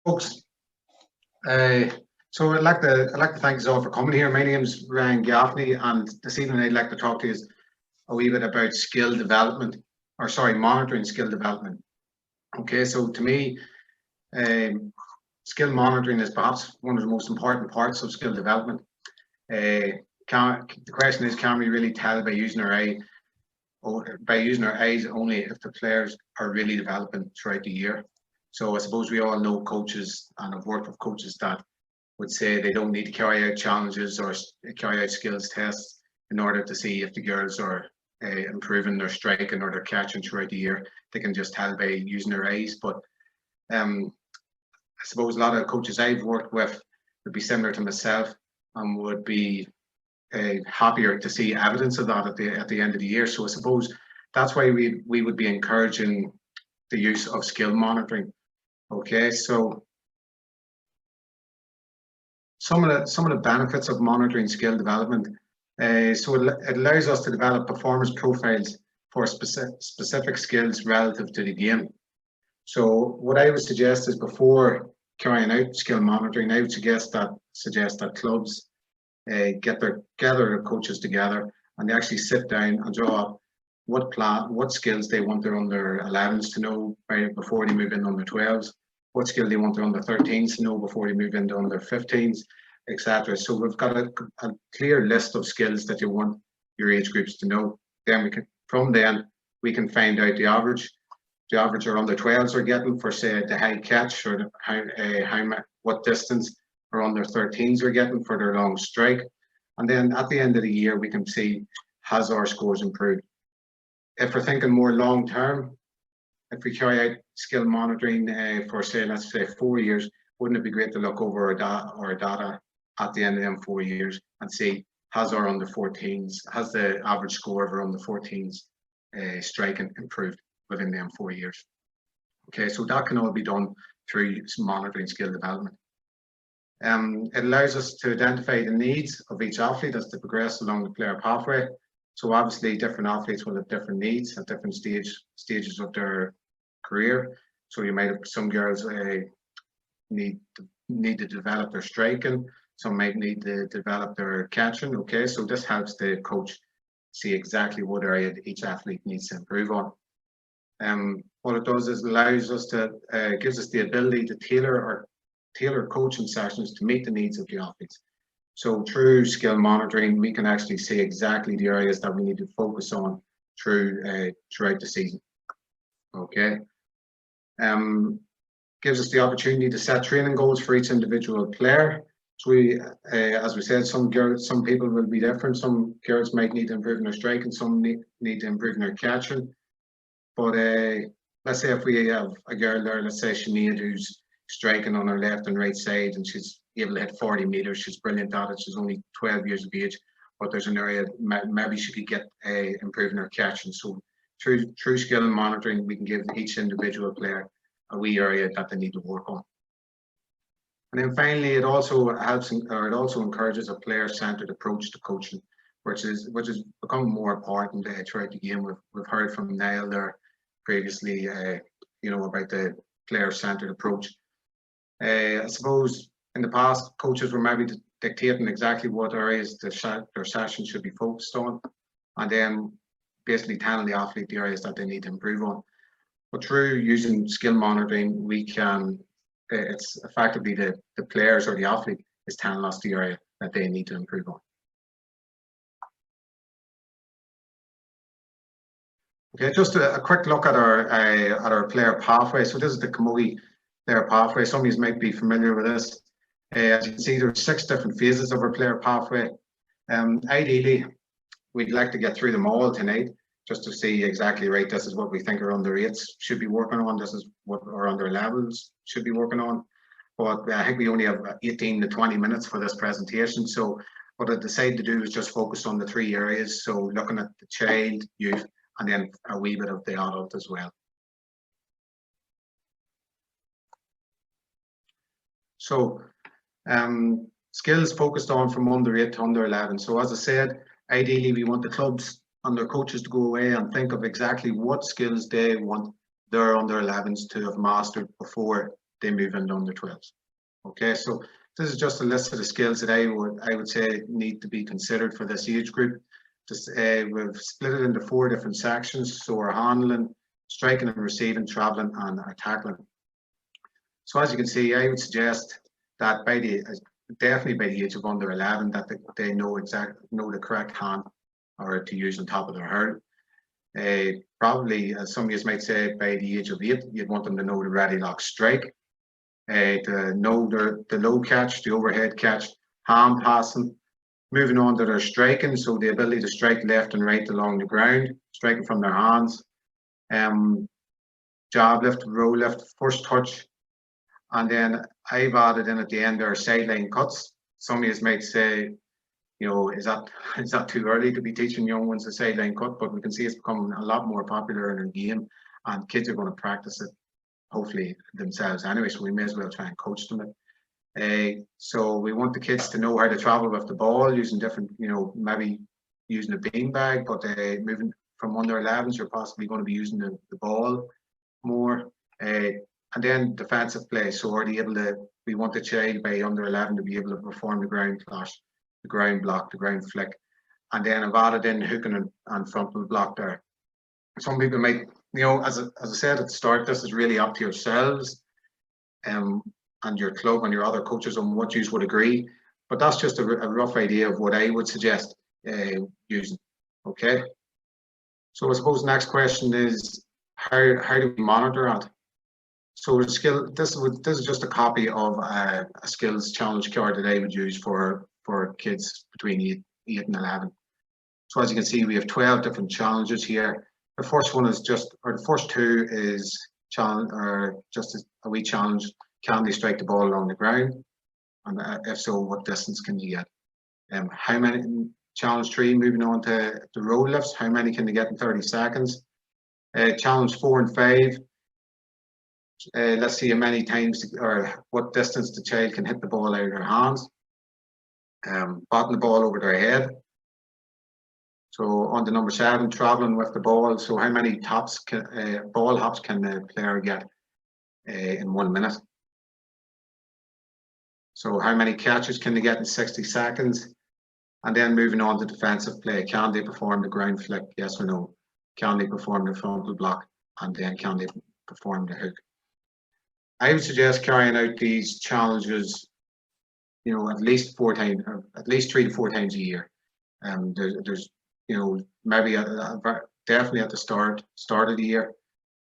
Folks, so I'd like to thank you all for coming here. My name's Ryan Gaffney, and this evening I'd like to talk to you a wee bit about skill development, or sorry, monitoring skill development. Okay, so to me, skill monitoring is perhaps one of the most important parts of skill development. The question is, can we really tell by using our eye, or by using our eyes only, if the players are really developing throughout the year? So I suppose we all know coaches, and I've worked with coaches that would say they don't need to carry out challenges or carry out skills tests in order to see if the girls are improving their striking or their catching throughout the year. They can just tell by using their eyes. But I suppose a lot of coaches I've worked with would be similar to myself and would be happier to see evidence of that at the end of the year. So I suppose that's why we would be encouraging the use of skill monitoring. Okay, so some of the benefits of monitoring skill development. So it allows us to develop performance profiles for specific skills relative to the game. So what I would suggest is, before carrying out skill monitoring, I would suggest that clubs gather their coaches together and they actually sit down and draw up what skills they want their under 11s to know before they move in under 12s, what skill they want their under 13s to know before they move into under 15s, etc. So we've got a clear list of skills that you want your age groups to know. Then we can find out the average our under 12s are getting for, say, the high catch, or what distance our under 13s are getting for their long strike. And then at the end of the year, we can see, has our scores improved? If we're thinking more long term, if we carry out skill monitoring for, say, let's say 4 years, wouldn't it be great to look over our data at the end of them 4 years and see, has our under 14s, has the average score of our under 14s striking improved within them 4 years? Okay, so that can all be done through monitoring skill development. It allows us to identify the needs of each athlete as they progress along the player pathway. So obviously different athletes will have different needs at different stages of their career. So you might have some girls need to develop their striking, some might need to develop their catching. Okay, so this helps the coach see exactly what area each athlete needs to improve on. What it does is allows us to gives us the ability to tailor coaching sessions to meet the needs of the athletes. So through skill monitoring, we can actually see exactly the areas that we need to focus on throughout the season. Okay. Gives us the opportunity to set training goals for each individual player. So as we said, some people will be different. Some girls might need to improve in their striking, some need to improve in their catching. But let's say if we have a girl there, let's say Sinead, who's striking on her left and right side, and she's able to hit 40 meters. She's brilliant at it. She's only 12 years of age, but there's an area maybe she could get improving her catching. So through skill and monitoring, we can give each individual player a wee area that they need to work on. And then finally, it also encourages a player-centered approach to coaching, which is become more important throughout the game. We've heard from Niall there previously, about the player-centered approach. I suppose in the past, coaches were maybe dictating exactly what areas their session should be focused on, and then basically telling the athlete the areas that they need to improve on. But through using skill monitoring, we can, it's effectively the players or the athlete is telling us the area that they need to improve on. Okay, just a quick look at our player pathway. So this is the Camogie player pathway. Some of you might be familiar with this. As you can see, there are 6 different phases of our player pathway. Ideally, we'd like to get through them all tonight, just to see exactly, right, this is what we think our under 8s should be working on, this is what our under 11s should be working on. But I think we only have 18 to 20 minutes for this presentation. So what I decided to do is just focus on the 3 areas. So looking at the child, youth, and then a wee bit of the adult as well. So skills focused on from under 8 to under 11. So as I said, ideally we want the clubs and their coaches to go away and think of exactly what skills they want their under 11s to have mastered before they move into under 12s. Okay, so this is just a list of the skills that I would say need to be considered for this age group. Just we've split it into 4 different sections. So our handling, striking and receiving, traveling, and our tackling. So as you can see, I would suggest that definitely by the age of under 11, that they know the correct hand or to use on top of their hurl. Probably, as some of you might say, by the age of 8, you'd want them to know the ready lock strike, to know the low catch, the overhead catch, hand passing, moving on to their striking, so the ability to strike left and right along the ground, striking from their hands, jab lift, roll lift, first touch, and then I've added in at the end there sideline cuts. Some of you might say, you know, is that too early to be teaching young ones a sideline cut? But we can see it's becoming a lot more popular in our game, and kids are going to practice it hopefully themselves anyway. So we may as well try and coach them it. So we want the kids to know how to travel with the ball using different, you know, maybe using a bean bag, but moving from under 11s, you're possibly going to be using the ball more. And then defensive play. So we want the child by under 11 to be able to perform the ground clash, the ground block, the ground flick. And then I've added in hooking and frontal block there. Some people might, you know, as I said at the start, this is really up to yourselves and your club and your other coaches on what you would agree. But that's just a rough idea of what I would suggest using. Okay. So I suppose the next question is, how do we monitor that? So the skill, this is just a copy of a skills challenge card that I would use for kids between 8 and 11. So as you can see, we have 12 different challenges here. The first one is the first 2 is just a wee challenge. Can they strike the ball along the ground? And if so, what distance can you get? How many? Challenge 3, moving on to the roll lifts. How many can they get in 30 seconds? Challenge 4 and 5. Let's see how many times or what distance the child can hit the ball out of their hands. Batting the ball over their head. So on to number 7, traveling with the ball. So how many ball hops can the player get in 1 minute? So how many catches can they get in 60 seconds? And then moving on to defensive play. Can they perform the ground flick? Yes or no? Can they perform the frontal block? And then can they perform the hook? I would suggest carrying out these challenges, you know, at least 4 times, or at least 3 to 4 times a year. There's, you know, maybe definitely at the start of the year,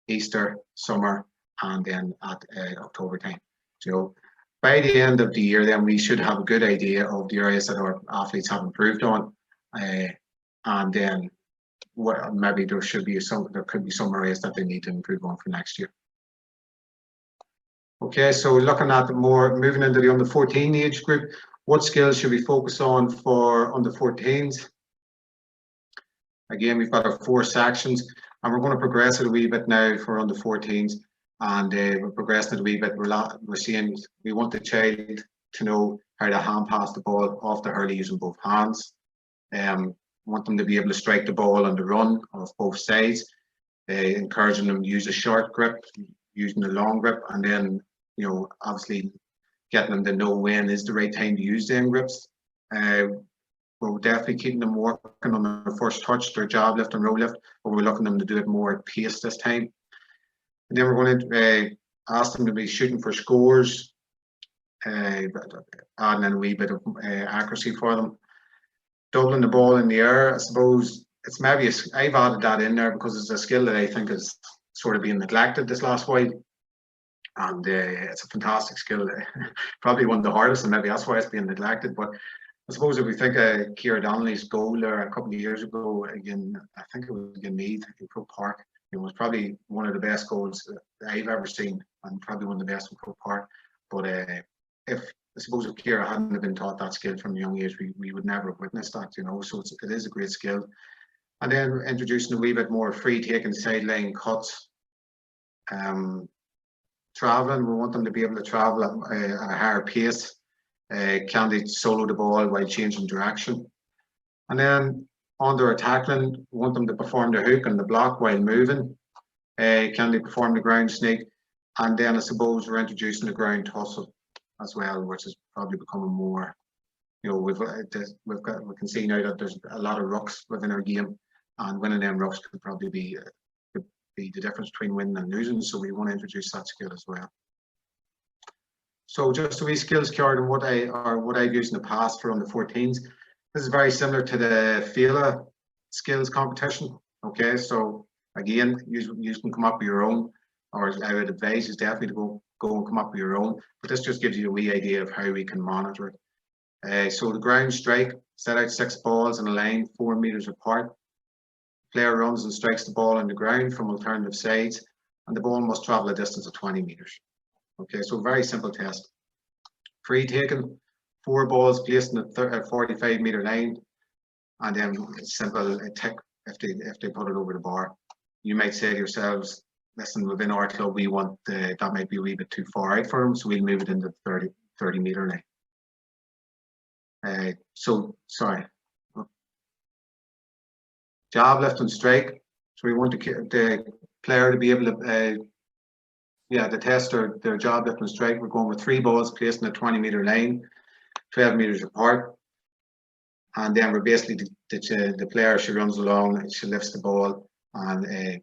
Easter, summer, and then at October time. So by the end of the year, then we should have a good idea of the areas that our athletes have improved on, and then maybe there could be some areas that they need to improve on for next year. Okay, so looking at moving into the under 14 age group, what skills should we focus on for under 14s? Again, we've got our 4 sections, and we're going to progress it a wee bit now for under 14s, and we're progressing it a wee bit. We're seeing we want the child to know how to hand pass the ball off the hurley using both hands. Want them to be able to strike the ball on the run off both sides. Encouraging them to use a short grip, using the long grip, and then, you know, obviously getting them to know when is the right time to use them grips. We're definitely keeping them working on their first touch, their jab lift and roll lift, but we're looking them to do it more at pace this time. And then we're going to ask them to be shooting for scores, adding in a wee bit of accuracy for them. Doubling the ball in the air, I suppose it's maybe I've added that in there because it's a skill that I think is sort of being neglected this last while, and it's a fantastic skill. Probably one of the hardest, and maybe that's why it's being neglected. But I suppose if we think of Ciara Donnelly's goal there a couple of years ago, again, I think it was against Meath in Croke Park. It was probably one of the best goals that I've ever seen, and probably one of the best in Croke Park. But I suppose if Ciara hadn't been taught that skill from a young age, we would never have witnessed that, you know. So it is a great skill. And then introducing a wee bit more free taking sideline cuts. Traveling, we want them to be able to travel at a higher pace. Can they solo the ball while changing direction? And then on their tackling, we want them to perform the hook and the block while moving. Can they perform the ground snake? And then I suppose we're introducing the ground tussle as well, which is probably becoming more, you know, we can see now that there's a lot of rucks within our game, and winning them rucks could probably be the difference between winning and losing. So we want to introduce that skill as well. So just a wee skills card and what I've used in the past for under 14s. This is very similar to the FILA skills competition. Okay, so again, you can come up with your own, or I would advise is definitely to go and come up with your own. But this just gives you a wee idea of how we can monitor it. So the ground strike, set out 6 balls in a line 4 meters apart. Player runs and strikes the ball on the ground from alternative sides, and the ball must travel a distance of 20 meters. Okay, so very simple test. Free taken, 4 balls placed in a 45 meter line, and then simple tick if they put it over the bar. You might say to yourselves, listen, within our club we want that might be a wee bit too far out for them, so we'll move it into the 30 meter line. Sorry. Jab, lift and strike. So we want the player to be able to the test their jab, lift and strike. We're going with 3 balls placed in a 20 meter line, 12 meters apart. And then we're basically the player, she runs along, she lifts the ball and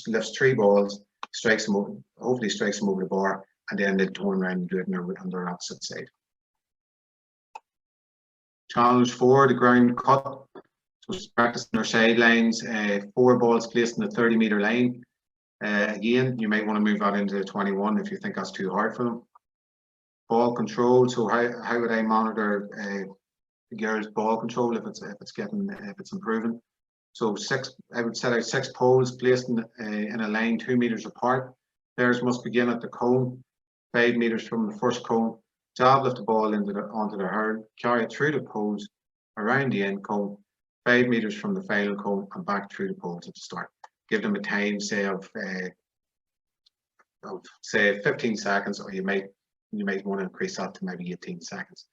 lifts 3 balls, strikes them over, hopefully strikes them over the bar, and then they turn around and do it on their opposite side. Challenge 4, the ground cut. So practicing their sidelines, 4 balls placed in the 30 meter line. Again, you might want to move that into the 21 if you think that's too hard for them. Ball control. So how would I monitor the girls' ball control if it's improving? So I would set out 6 poles placed in a line 2 meters apart. Players must begin at the cone, 5 meters from the first cone. Jab, lift the ball onto the hurl, carry it through the poles, around the end cone, 5 meters from the final cone, and back through the poles at the start. Give them a time, say of say 15 seconds, or you might want to increase that to maybe 18 seconds.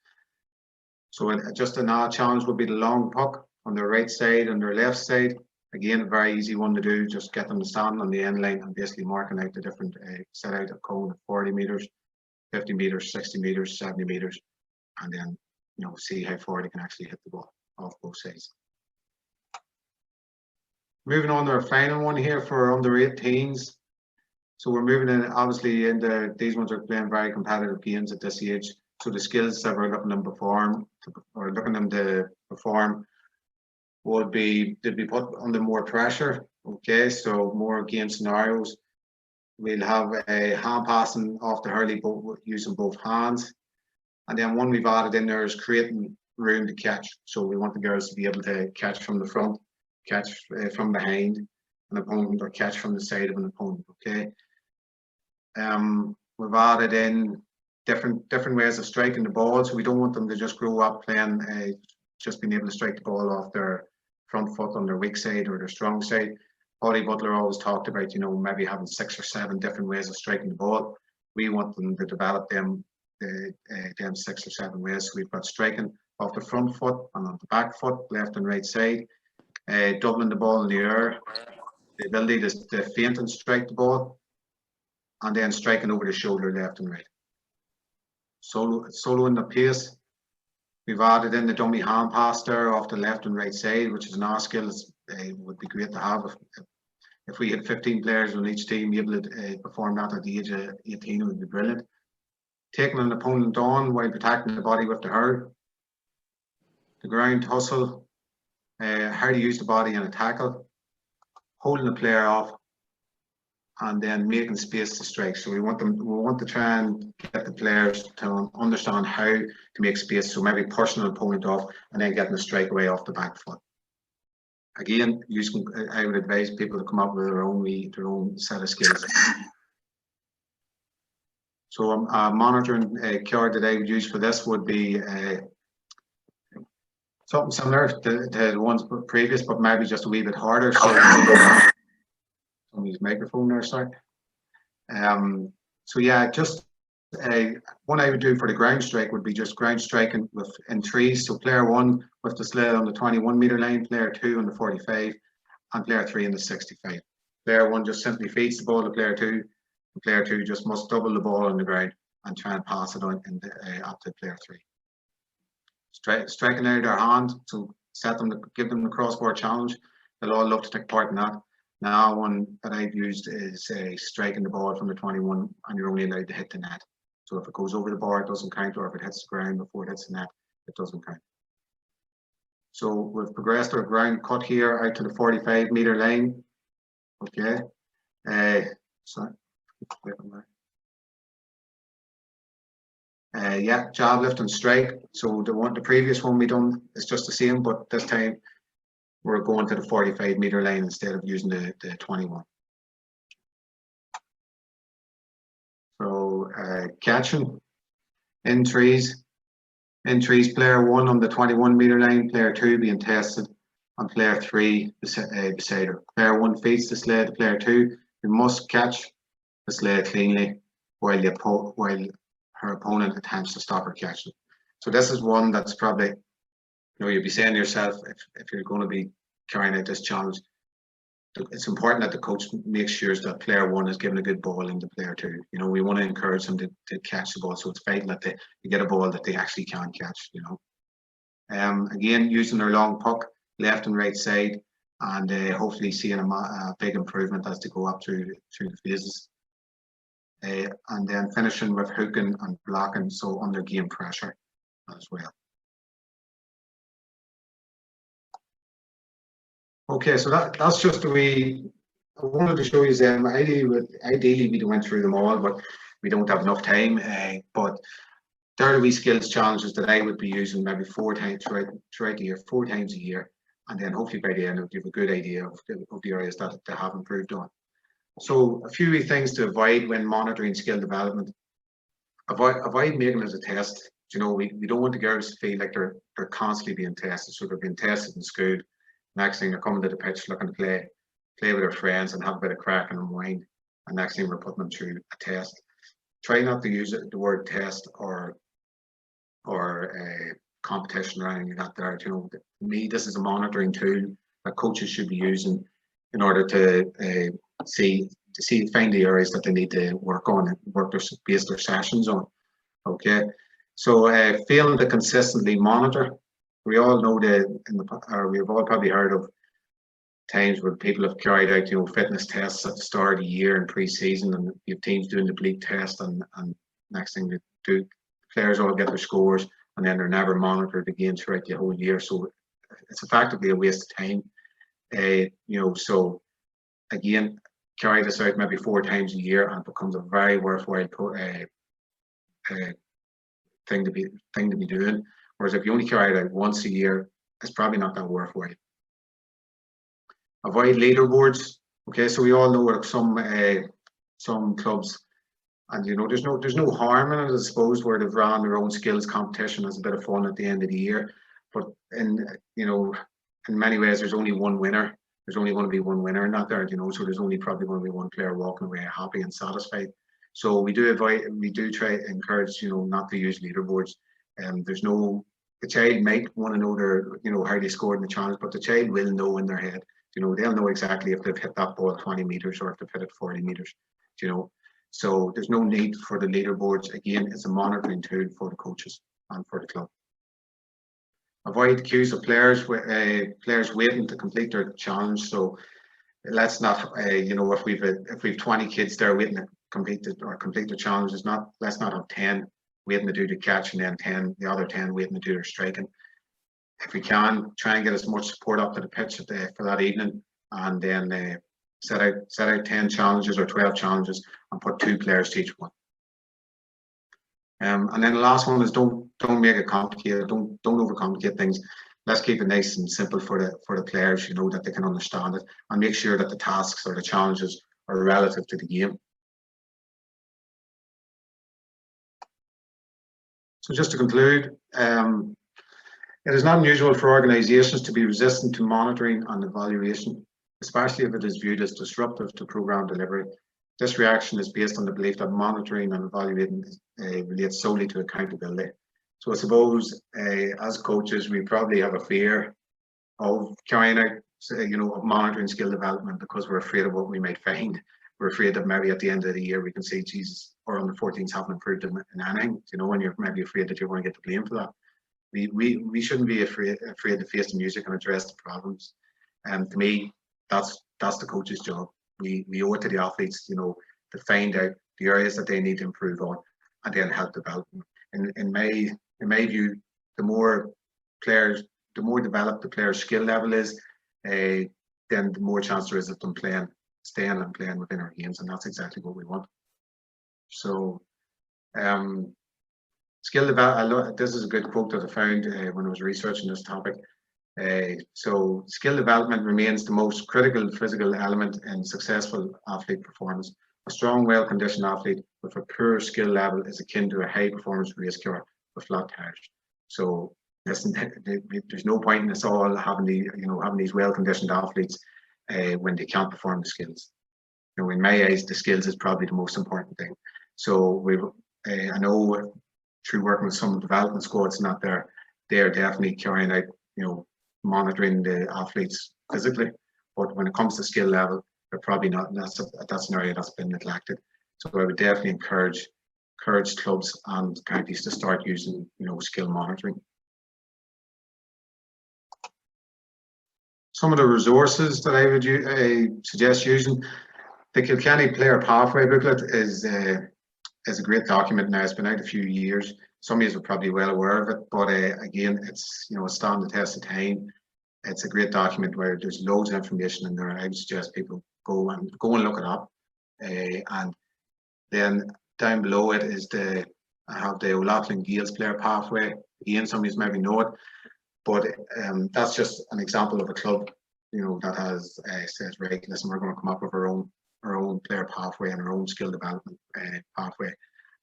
So just another challenge would be the long puck on their right side and their left side. Again, a very easy one to do. Just get them to stand on the end line and basically marking out the different set out a cone of 40 meters, 50 meters, 60 meters, 70 meters, and then see how far they can actually hit the ball off both sides. Moving on to our final one here for under 18s. So we're moving in, obviously, these ones are playing very competitive games at this age. So the skills that we're looking them to perform would be put under more pressure. Okay, so more game scenarios. We'll have a hand passing off the hurley using both hands. And then one we've added in there is creating room to catch. So we want the girls to be able to catch from the front, catch from behind an opponent, or catch from the side of an opponent. Okay. We've added in different ways of striking the ball, so we don't want them to just grow up playing just being able to strike the ball off their front foot on their weak side or their strong side. Paddy Butler always talked about maybe having 6 or 7 different ways of striking the ball. We want them to develop them 6 or 7 ways. So we've got striking off the front foot and on the back foot, left and right side, doubling the ball in the air, the ability to feint and strike the ball, and then striking over the shoulder left and right. Soloing the pace. We've added in the dummy hand pass there off the left and right side, which is an skill that would be great to have. If we had 15 players on each team able to perform that at the age of 18, it would be brilliant. Taking an opponent on while protecting the body with the hurl. The ground tussle. How to use the body in a tackle. Holding the player off, and then making space to strike. So we want to try and get the players to understand how to make space. So maybe pushing an opponent off and then getting a strike away off the back foot. Again, I would advise people to come up with their own set of skills. So a monitoring card that I would use for this would be something similar to the ones previous, but maybe just a wee bit harder. So somebody's microphone there, sorry. So yeah, just one I would do for the ground strike would be just ground striking in threes. So player 1 with the sled on the 21 meter line, player 2 on the 45, and player 3 on the 65. Player 1 just simply feeds the ball to player 2. Player 2 just must double the ball on the ground and try and pass it on up to player 3. Striking out of their hand, so give them the crossbar challenge. They'll all love to take part in that. Now, one that I've used is striking the ball from the 21, and you're only allowed to hit the net. So if it goes over the bar, it doesn't count, or if it hits the ground before it hits the net, it doesn't count. So we've progressed our ground cut here out to the 45-meter line. Okay. Yeah, jab, lift, and strike. So the previous one we done is just the same, but this time we're going to the 45-meter line instead of using the 21. So catching in trees, player 1 on the 21-meter line, player 2 being tested, and player 3 beside her. Player 1 feeds the sled to player 2, who must catch the sled cleanly while her opponent attempts to stop her catching. So this is one that's probably, you know, you'll be saying to yourself, if you're going to be carrying out this challenge, it's important that the coach makes sure that player 1 is giving a good ball into player 2. You know, we want to encourage them to catch the ball, so it's vital that they get a ball that they actually can catch, you know. Again, using their long puck, left and right side, and hopefully seeing a big improvement as they go up through the phases. And then finishing with hooking and blocking, so under game pressure as well. Okay, so that's just the way I wanted to show you them. Ideally we went through them all, but we don't have enough time. But they're the wee skills challenges that I would be using maybe 4 times throughout the year, 4 times a year, and then hopefully by the end it'll give a good idea of the areas that they have improved on. So a few things to avoid when monitoring skill development. Avoid making it as a test. You know, we don't want the girls to feel like they're constantly being tested. So they're being tested in school. Next thing they're coming to the pitch looking to play with their friends and have a bit of crack and unwind. And next thing we're putting them through a test. Try not to use the word test or a competition or anything like that there. You know, to me, this is a monitoring tool that coaches should be using in order to find the areas that they need to work on and base their sessions on. Okay, so failing to consistently monitor. We all know we've all probably heard of times where people have carried out, you know, fitness tests at the start of the year and pre-season, and you have teams doing the bleak test, and next thing they do, players all get their scores, and then they're never monitored again throughout the whole year. So it's effectively a waste of time. You know, so again, carry this out maybe 4 times a year, and it becomes a very worthwhile thing to be doing. Whereas if you only carry it out once a year, it's probably not that worthwhile. Avoid leaderboards. Okay, so we all know what some clubs, and you know, there's no harm in it, I suppose, where they've run their own skills competition as a bit of fun at the end of the year. But in many ways, there's only one winner. There's only going to be one winner in that there, you know, so there's only probably going to be one player walking away happy and satisfied. So we do try to encourage, you know, not to use leaderboards. The child might want to know how they scored in the challenge, but the child will know in their head, you know, they'll know exactly if they've hit that ball 20 meters or if they've hit it 40 meters, you know. So there's no need for the leaderboards. Again, it's a monitoring tool for the coaches and for the club. Avoid the queues of players waiting to complete their challenge. So let's not, if we've 20 kids there waiting to complete their challenges, let's not have 10 waiting to do the catch and then the other 10 waiting to do their striking. If we can, try and get as much support up to the pitch for that evening, and then set out 10 challenges or 12 challenges and put 2 players to each one. And then the last one is don't make it complicated. Don't overcomplicate things. Let's keep it nice and simple for the players, you know, that they can understand it, and make sure that the tasks or the challenges are relative to the game. So just to conclude, it is not unusual for organisations to be resistant to monitoring and evaluation, especially if it is viewed as disruptive to programme delivery. This reaction is based on the belief that monitoring and evaluating relates solely to accountability. So I suppose as coaches, we probably have a fear of carrying out, of monitoring skill development because we're afraid of what we might find, we're afraid that maybe at the end of the year we can say, Jesus, our under 14s haven't improved in anything. You know, when you're maybe afraid that you're going to get the blame for that. We shouldn't be afraid to face the music and address the problems. And to me, that's the coach's job. We owe it to the athletes, you know, to find out the areas that they need to improve on, and then help develop them. In my view, the more developed the player's skill level is, then the more chance there is of them staying within our games, and that's exactly what we want. So, skill development. This is a good quote that I found when I was researching this topic. So, skill development remains the most critical physical element in successful athlete performance. A strong, well-conditioned athlete with a poor skill level is akin to a high-performance race car with flat tires. So, listen, there's no point in us all having these well-conditioned athletes when they can't perform the skills. You know, in my eyes, the skills is probably the most important thing. So I know through working with some development squads, they're definitely carrying out, you know, monitoring the athletes physically. But when it comes to skill level, they're probably not. That's an area that's been neglected. So I would definitely encourage clubs and counties to start using, you know, skill monitoring. Some of the resources that I would suggest using, the Kilkenny Player Pathway booklet is a great document now. It's been out a few years. Some of you are probably well aware of it, but again, it's, you know, it's standing the test of time. It's a great document where there's loads of information in there. I would suggest people go and look it up. And then down below it is I have the O'Loughlin Gales Player Pathway. Again, some of you maybe know it, but that's just an example of a club, you know, that has says, right, listen, we're going to come up with our own player pathway and our own skill development pathway,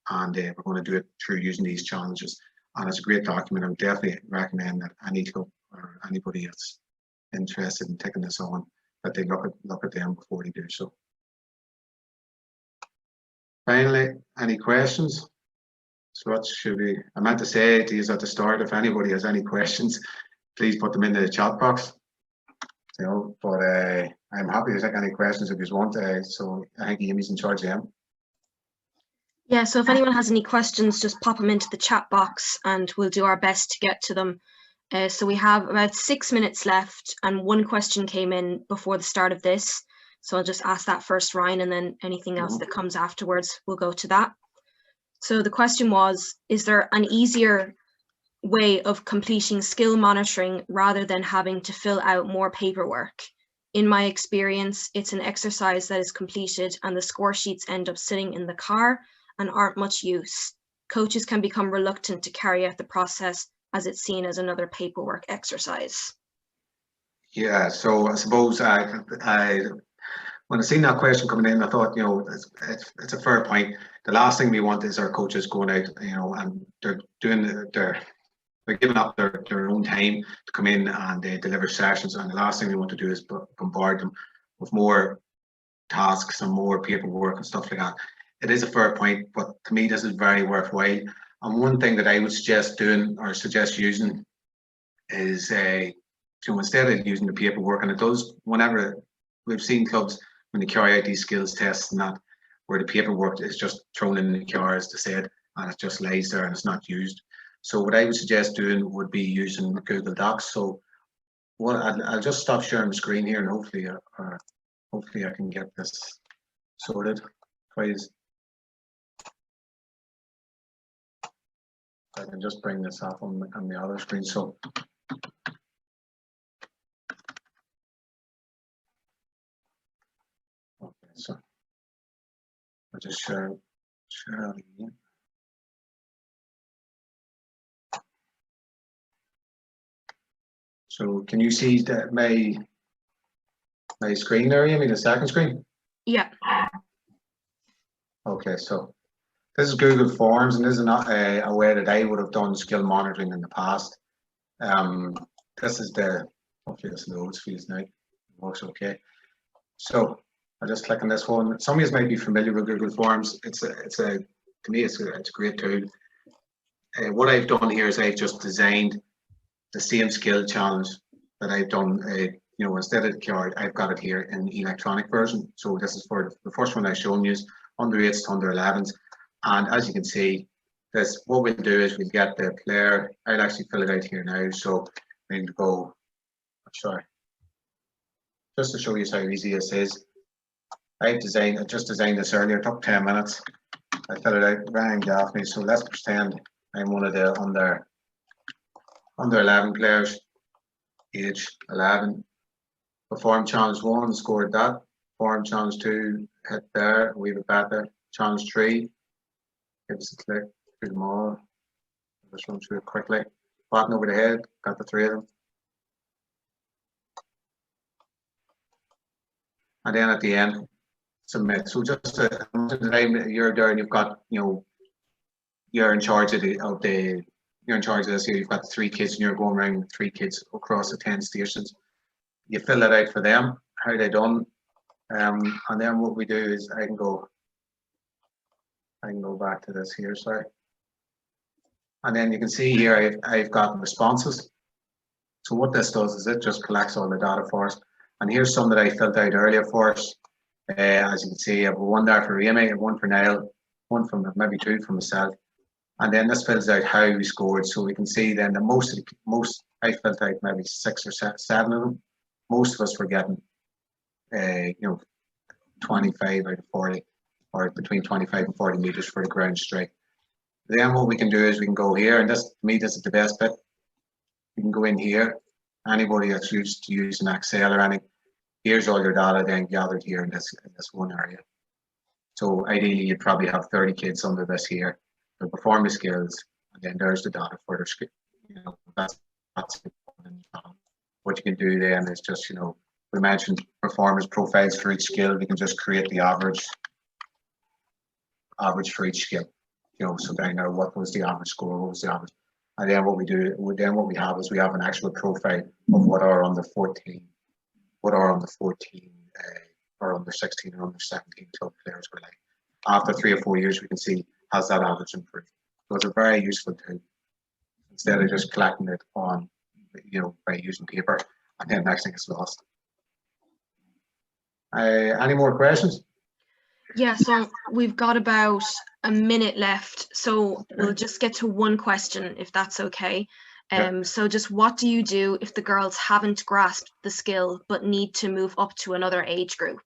and we're going to do it through using these challenges. And it's a great document. I would definitely recommend that any club or anybody that's interested in taking this on, that they look at them before they do so. Finally, any questions? So what should we? I meant to say to you at the start, if anybody has any questions, please put them into the chat box. You know, but I'm happy to take any questions if you want. So I think Amy's in charge of them. Yeah, so if anyone has any questions, just pop them into the chat box and we'll do our best to get to them. So we have about 6 minutes left, and one question came in before the start of this. So I'll just ask that first, Ryan, and then anything else that comes afterwards, we'll go to that. So the question was, is there an easier way of completing skill monitoring rather than having to fill out more paperwork? In my experience, it's an exercise that is completed and the score sheets end up sitting in the car and aren't much use. Coaches can become reluctant to carry out the process as it's seen as another paperwork exercise. Yeah, so I suppose when I seen that question coming in, I thought, you know, it's a fair point. The last thing we want is our coaches going out, you know, and they're giving up their own time to come in and they deliver sessions, and the last thing we want to do is bombard them with more tasks and more paperwork and stuff like that. It is a fair point, but to me this is very worthwhile. And one thing that I would suggest doing or suggest using is to, instead of using the paperwork, and it does, whenever we've seen clubs when they carry out these skills tests and that, where the paperwork is just thrown in the car, as they said, and it just lays there and it's not used. So what I would suggest doing would be using Google Docs. So I'll just stop sharing the screen here, and hopefully I can get this sorted, please. I can just bring this up on the other screen. So okay, so I'll just share it again. So can you see that my screen there, Amy, the second screen? Yeah. Okay, so this is Google Forms, and this is not a way that I would have done skill monitoring in the past. This is hopefully this loads for you now. It works okay. So I'll just click on this one. Some of you might be familiar with Google Forms. To me, it's a great tool. What I've done here is I've just designed the same skill challenge that I've done you know, instead of the card, I've got it here in the electronic version. So this is for the first one I've shown you, under 8s to under 11s. And as you can see, this, what we'll do is we'll get the player. I'll actually fill it out here now. So we'll go, sorry, just to show you how easy this is. I just designed this earlier, it took 10 minutes. I filled it out, rang Daphne. So let's pretend I'm one of the under 11 players, age 11. Perform challenge 1, scored that. Perform challenge 2, hit there, we have a better. Challenge 3, give us a click through them all. Just run through it quickly. Button over the head, got the 3 of them. And then at the end, submit. So just to imagine you're there and you've got, you know, you're in charge of you're in charge of this here. You've got 3 kids and you're going around with 3 kids across the 10 stations. You fill it out for them, how they done. And then what we do is I can go back to this here, sorry. And then you can see here I've got responses. So what this does is it just collects all the data for us. And here's some that I filled out earlier for us. As you can see, I have one there for Amy, one for Niall, one from maybe 2 from myself. And then this fills out how we scored. So we can see then that most I filled out maybe 6 or 7 of them. Most of us were getting, you know, 25 out of 40, or between 25 and 40 meters for the ground strike. Then what we can do is we can go here, and this, to me, this is the best bit. You can go in here. Anybody that's used to using Excel or anything, here's all your data then gathered here in this one area. So ideally, you'd probably have 30 kids under this here. The performance skills, and then there's the data for their skill. You know, that's important. What you can do then is just, you know, we mentioned performance profiles for each skill. We can just create the average for each skill. You know, so down there, what was the average score? What was the average? And then what we do, then what we have is we have an actual profile of what are under 14, what are under 14, or under 16 or under 17 club players were like. After 3 or 4 years, we can see has that average improved. So it's a very useful tool instead of just collecting it on, you know, by using paper, and then next thing it's lost. Any more questions? Yeah, so we've got about a minute left, so we'll just get to one question if that's okay. So just what do you do if the girls haven't grasped the skill but need to move up to another age group?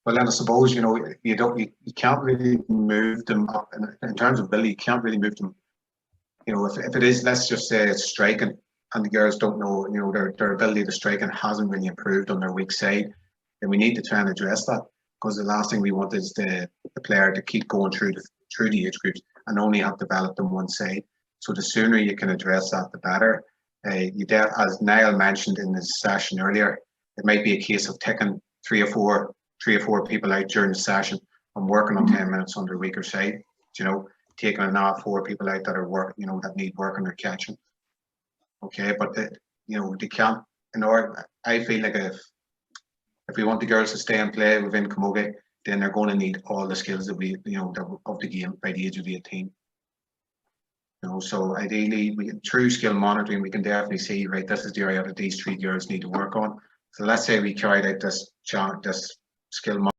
Well, then I suppose, you know, you can't really move them up in terms of ability. You can't really move them. You know, if it is, let's just say it's striking, and the girls don't know, you know, their ability to striking hasn't really improved on their weak side, then we need to try and address that, because the last thing we want is the player to keep going through the age groups and only have developed on one side. So the sooner you can address that, the better. As Niall mentioned in his session earlier, it might be a case of taking three or four people out during the session and working on 10 minutes on their weaker side. You know, taking another 4 people out that are you know, that need work on their catching. Okay, but you know, they can't. I feel like if we want the girls to stay and play within Camogie, then they're going to need all the skills that we, you know, of the game by the age of 18. You know, so ideally, through skill monitoring, we can definitely see, right, this is the area that these 3 girls need to work on. So let's say we carried out this skill monitoring